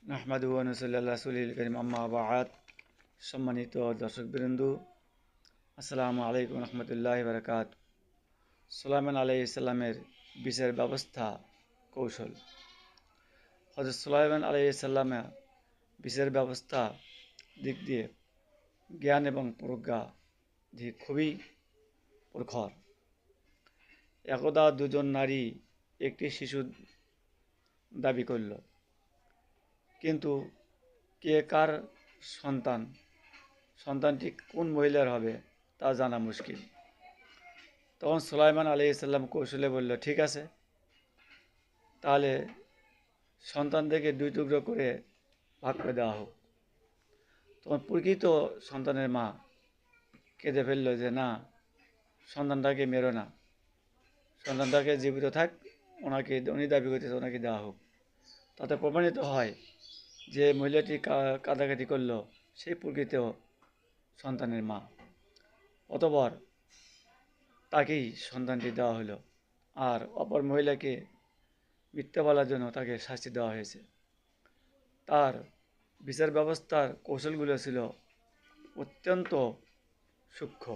নাহমাদুহু ওয়া নুসাল্লি আলা রাসূলিল কারীম আম্মা বা'দ। সম্মানিত দর্শকবৃন্দ, আসসালামু আলাইকুম রহমতুল্লাহি ওয়া বারাকাতুহু। সুলাইমান আলাইহিস সালামের বিচার ব্যবস্থা কৌশল। হযরত সুলাইমান আলাইহিস সালামের বিচার ব্যবস্থা দিক দিয়ে জ্ঞান এবং প্রজ্ঞা দিক খুবই প্রখর। একদা দুজন নারী একটি শিশু দাবি করল, কিন্তু কে কার সন্তান, সন্তানটি কোন মহিলার হবে তা জানা মুশকিল। তখন সুলাইমান আলাইহিস সালাম কৌশলে বলল, ঠিক আছে, তাহলে সন্তানদেরকে দুই টুকরো করে ভাগ করে দেওয়া হোক। তখন প্রকৃত সন্তানের মা কেঁদে ফেললো যে না, সন্তানটাকে মেরো না, সন্তানটাকে জীবিত থাক, উনি দাবি করতেছে ওনাকে দেওয়া হোক। তাতে প্রমাণিত হয় যে মহিলাটি কাঁদাকাটি করলো সেই প্রকৃত সন্তানের মা। অতঃপর তাকেই সন্তানটি দেওয়া হলো, আর অপর মহিলাকে মিথ্যা বলার জন্য তাকে শাস্তি দেওয়া হয়েছে। তার বিচার ব্যবস্থার কৌশলগুলো ছিল অত্যন্ত সূক্ষ্ম।